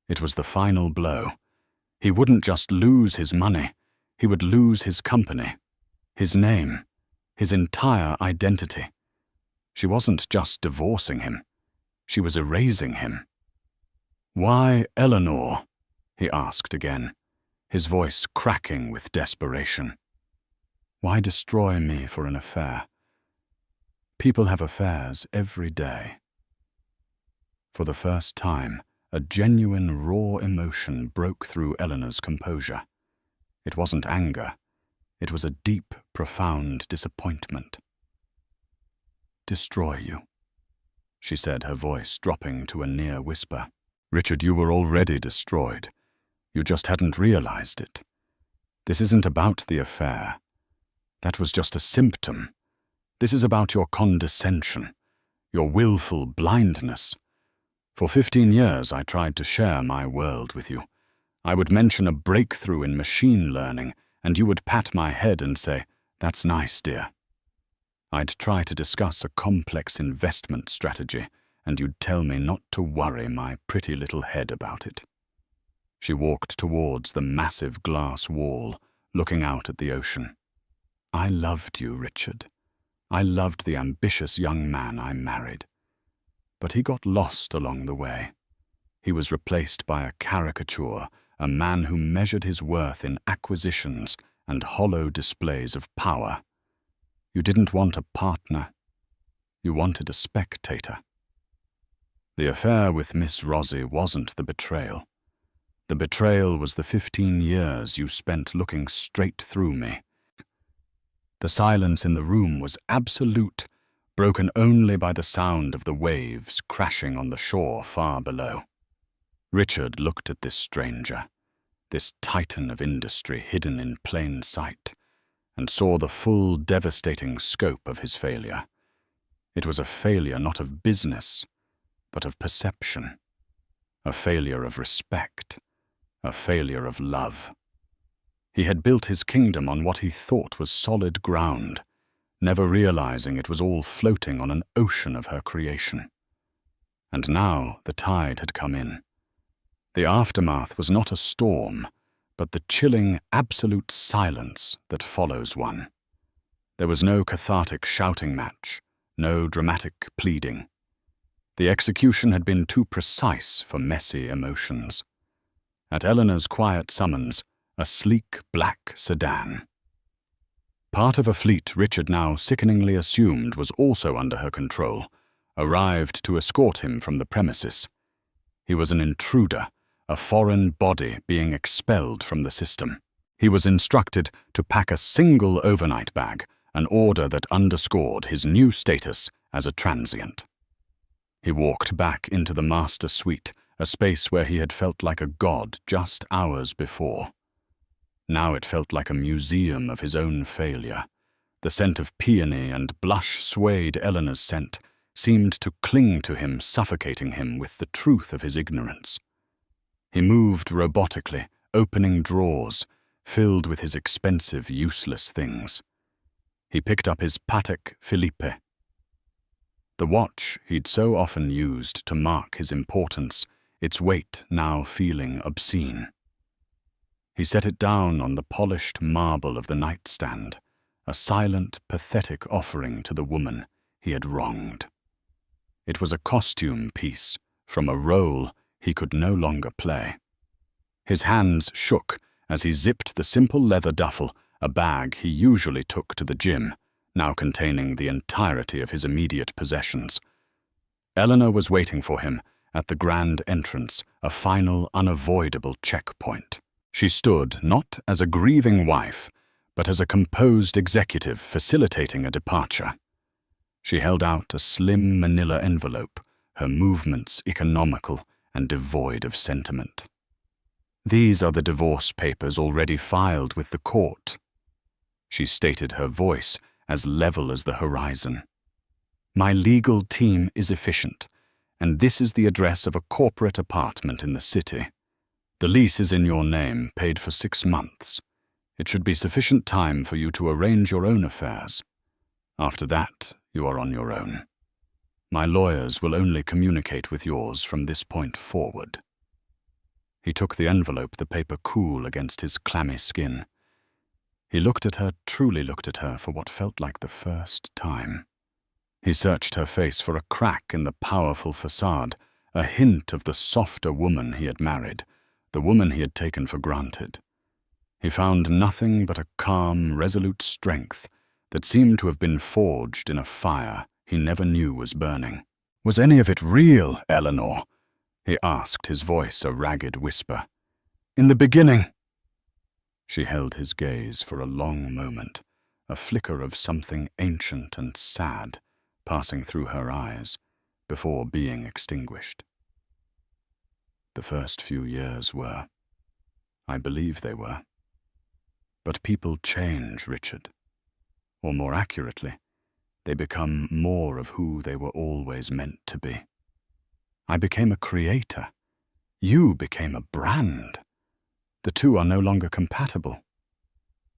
It was the final blow. He wouldn't just lose his money, he would lose his company, his name, his entire identity. She wasn't just divorcing him, she was erasing him. Why, Eleanor? He asked again, his voice cracking with desperation. Why destroy me for an affair? People have affairs every day. For the first time, a genuine raw emotion broke through Eleanor's composure. It wasn't anger. It was a deep, profound disappointment. Destroy you, she said, her voice dropping to a near whisper. Richard, you were already destroyed. You just hadn't realized it. This isn't about the affair. That was just a symptom. This is about your condescension, your willful blindness. For 15 years, I tried to share my world with you. I would mention a breakthrough in machine learning, and you would pat my head and say, "That's nice, dear." I'd try to discuss a complex investment strategy, and you'd tell me not to worry my pretty little head about it. She walked towards the massive glass wall, looking out at the ocean. I loved you, Richard. I loved the ambitious young man I married. But he got lost along the way. He was replaced by a caricature, a man who measured his worth in acquisitions and hollow displays of power. You didn't want a partner. You wanted a spectator. The affair with Miss Rosie wasn't the betrayal. The betrayal was the 15 years you spent looking straight through me. The silence in the room was absolute, broken only by the sound of the waves crashing on the shore far below. Richard looked at this stranger, this titan of industry hidden in plain sight, and saw the full, devastating scope of his failure. It was a failure not of business, but of perception, a failure of respect, a failure of love. He had built his kingdom on what he thought was solid ground, never realizing it was all floating on an ocean of her creation. And now the tide had come in. The aftermath was not a storm, but the chilling, absolute silence that follows one. There was no cathartic shouting match, no dramatic pleading. The execution had been too precise for messy emotions. At Eleanor's quiet summons, a sleek black sedan. Part of a fleet Richard now sickeningly assumed was also under her control, arrived to escort him from the premises. He was an intruder, a foreign body being expelled from the system. He was instructed to pack a single overnight bag, an order that underscored his new status as a transient. He walked back into the master suite, a space where he had felt like a god just hours before. Now it felt like a museum of his own failure. The scent of peony and blush-swayed Eleanor's scent seemed to cling to him, suffocating him with the truth of his ignorance. He moved robotically, opening drawers, filled with his expensive, useless things. He picked up his Patek Philippe. The watch he'd so often used to mark his importance, its weight now feeling obscene. He set it down on the polished marble of the nightstand, a silent, pathetic offering to the woman he had wronged. It was a costume piece from a role he could no longer play. His hands shook as he zipped the simple leather duffel, a bag he usually took to the gym, now containing the entirety of his immediate possessions. Eleanor was waiting for him at the grand entrance, a final, unavoidable checkpoint. She stood not as a grieving wife, but as a composed executive facilitating a departure. She held out a slim manila envelope, her movements economical and devoid of sentiment. "These are the divorce papers already filed with the court," she stated, her voice as level as the horizon. "My legal team is efficient, and this is the address of a corporate apartment in the city. The lease is in your name, paid for 6 months. It should be sufficient time for you to arrange your own affairs. After that, you are on your own. My lawyers will only communicate with yours from this point forward." He took the envelope, the paper cool against his clammy skin. He looked at her, truly looked at her, for what felt like the first time. He searched her face for a crack in the powerful facade, a hint of the softer woman he had married, the woman he had taken for granted. He found nothing but a calm, resolute strength that seemed to have been forged in a fire he never knew was burning. "Was any of it real, Eleanor?" he asked, his voice a ragged whisper. "In the beginning?" She held his gaze for a long moment, a flicker of something ancient and sad passing through her eyes before being extinguished. "The first few years were. I believe they were. But people change, Richard. Or more accurately, they become more of who they were always meant to be. I became a creator. You became a brand. The two are no longer compatible."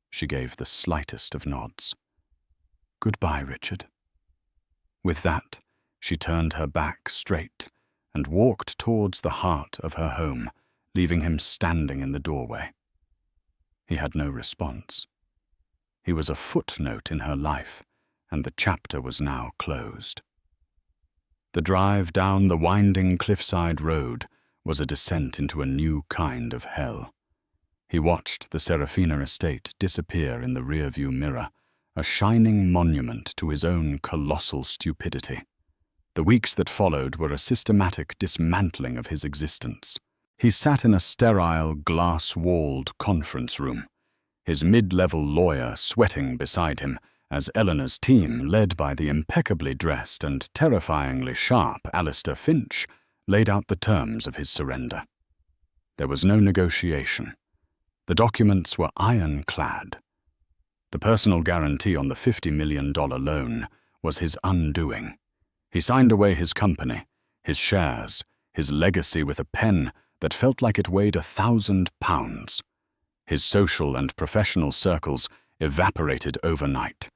She gave the slightest of nods. "Goodbye, Richard." With that, she turned her back straight and walked towards the heart of her home, leaving him standing in the doorway. He had no response. He was a footnote in her life, and the chapter was now closed. The drive down the winding cliffside road was a descent into a new kind of hell. He watched the Serafina estate disappear in the rearview mirror, a shining monument to his own colossal stupidity. The weeks that followed were a systematic dismantling of his existence. He sat in a sterile, glass-walled conference room, his mid-level lawyer sweating beside him, as Eleanor's team, led by the impeccably dressed and terrifyingly sharp Alistair Finch, laid out the terms of his surrender. There was no negotiation. The documents were ironclad. The personal guarantee on the $50 million loan was his undoing. He signed away his company, his shares, his legacy with a pen that felt like it weighed 1,000 pounds. His social and professional circles evaporated overnight.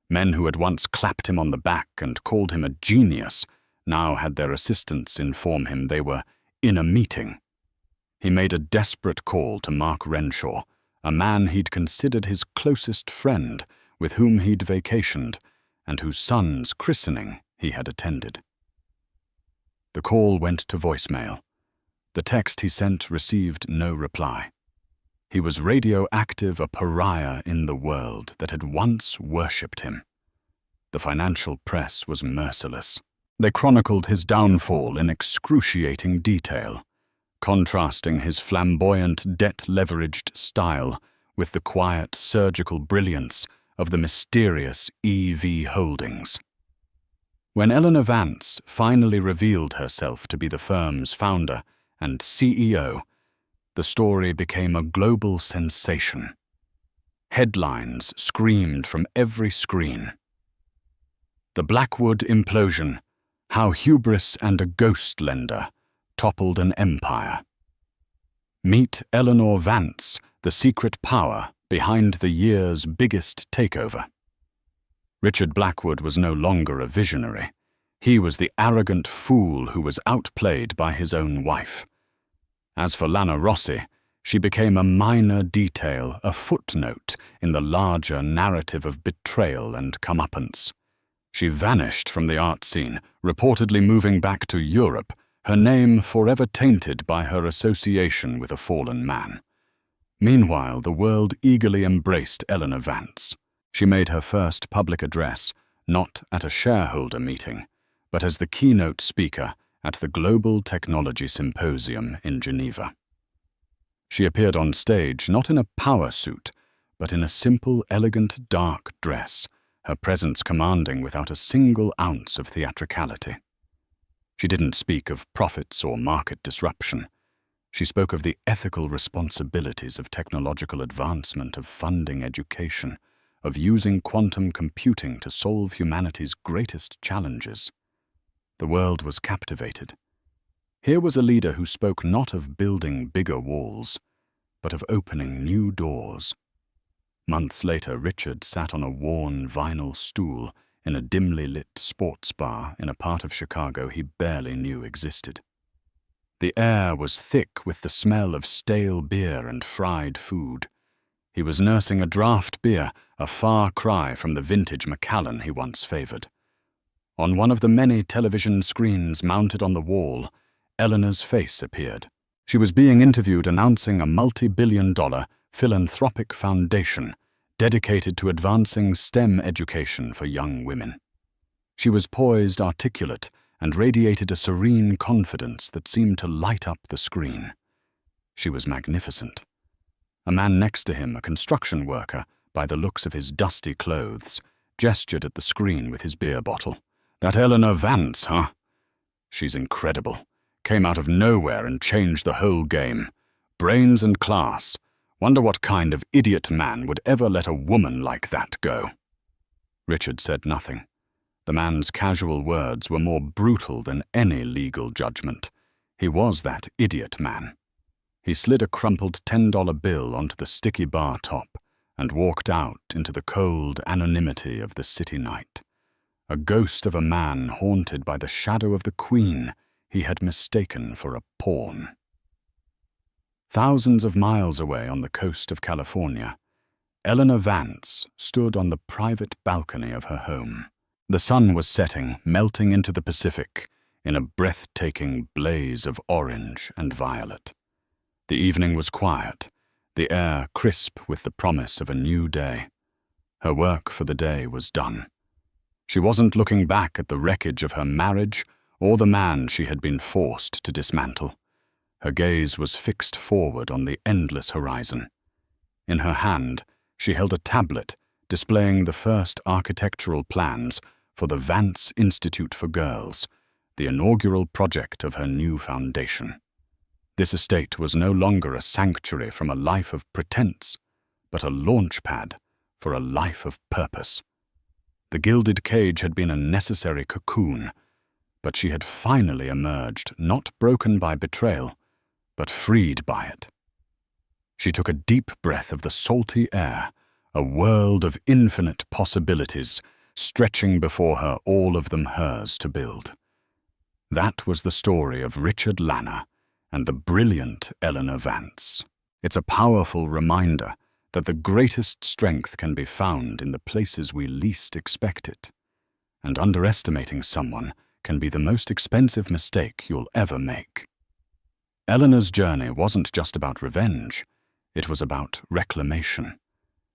Men who had once clapped him on the back and called him a genius now had their assistants inform him they were in a meeting. He made a desperate call to Mark Renshaw, a man he'd considered his closest friend, with whom he'd vacationed, and whose son's christening he had attended. The call went to voicemail. The text he sent received no reply. He was radioactive, a pariah in the world that had once worshipped him. The financial press was merciless. They chronicled his downfall in excruciating detail, contrasting his flamboyant, debt-leveraged style with the quiet, surgical brilliance of the mysterious EV Holdings. When Eleanor Vance finally revealed herself to be the firm's founder and CEO, the story became a global sensation. Headlines screamed from every screen. "The Blackwood Implosion: How Hubris and a Ghost Lender Toppled an Empire." "Meet Eleanor Vance, the secret power behind the year's biggest takeover. Richard Blackwood was no longer a visionary. He was the arrogant fool who was outplayed by his own wife. As for Lana Rossi, she became a minor detail, a footnote in the larger narrative of betrayal and comeuppance. She vanished from the art scene, reportedly moving back to Europe, her name forever tainted by her association with a fallen man. Meanwhile, the world eagerly embraced Eleanor Vance. She made her first public address, not at a shareholder meeting, but as the keynote speaker at the Global Technology Symposium in Geneva. She appeared on stage not in a power suit, but in a simple, elegant, dark dress, her presence commanding without a single ounce of theatricality. She didn't speak of profits or market disruption. She spoke of the ethical responsibilities of technological advancement, of funding education, of using quantum computing to solve humanity's greatest challenges. The world was captivated. Here was a leader who spoke not of building bigger walls, but of opening new doors. Months later, Richard sat on a worn vinyl stool in a dimly lit sports bar in a part of Chicago he barely knew existed. The air was thick with the smell of stale beer and fried food. He was nursing a draft beer, a far cry from the vintage Macallan he once favored. On one of the many television screens mounted on the wall, Eleanor's face appeared. She was being interviewed announcing a multi-billion-dollar philanthropic foundation dedicated to advancing STEM education for young women. She was poised, articulate, and radiated a serene confidence that seemed to light up the screen. She was magnificent. A man next to him, a construction worker, by the looks of his dusty clothes, gestured at the screen with his beer bottle. "That Eleanor Vance, huh? She's incredible. Came out of nowhere and changed the whole game. Brains and class. Wonder what kind of idiot man would ever let a woman like that go?" Richard said nothing. The man's casual words were more brutal than any legal judgment. He was that idiot man. He slid a crumpled $10 bill onto the sticky bar top and walked out into the cold anonymity of the city night. A ghost of a man haunted by the shadow of the queen he had mistaken for a pawn. Thousands of miles away on the coast of California, Eleanor Vance stood on the private balcony of her home. The sun was setting, melting into the Pacific in a breathtaking blaze of orange and violet. The evening was quiet, the air crisp with the promise of a new day. Her work for the day was done. She wasn't looking back at the wreckage of her marriage or the man she had been forced to dismantle. Her gaze was fixed forward on the endless horizon. In her hand, she held a tablet displaying the first architectural plans for the Vance Institute for Girls, the inaugural project of her new foundation. This estate was no longer a sanctuary from a life of pretense, but a launch pad for a life of purpose. The gilded cage had been a necessary cocoon, but she had finally emerged, not broken by betrayal, but freed by it. She took a deep breath of the salty air, a world of infinite possibilities, stretching before her, all of them hers to build. That was the story of Richard Lana and the brilliant Eleanor Vance. It's a powerful reminder that the greatest strength can be found in the places we least expect it, and underestimating someone can be the most expensive mistake you'll ever make. Eleanor's journey wasn't just about revenge, it was about reclamation.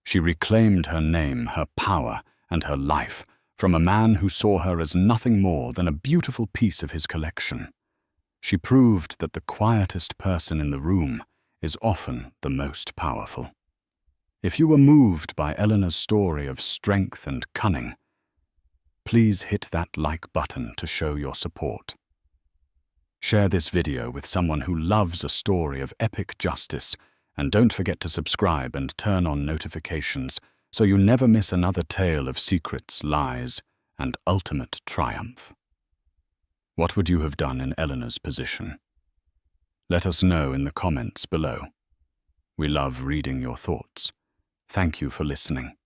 She reclaimed her name, her power, and her life from a man who saw her as nothing more than a beautiful piece of his collection. She proved that the quietest person in the room is often the most powerful. If you were moved by Eleanor's story of strength and cunning, please hit that like button to show your support. Share this video with someone who loves a story of epic justice, and don't forget to subscribe and turn on notifications so you never miss another tale of secrets, lies, and ultimate triumph. What would you have done in Eleanor's position? Let us know in the comments below. We love reading your thoughts. Thank you for listening.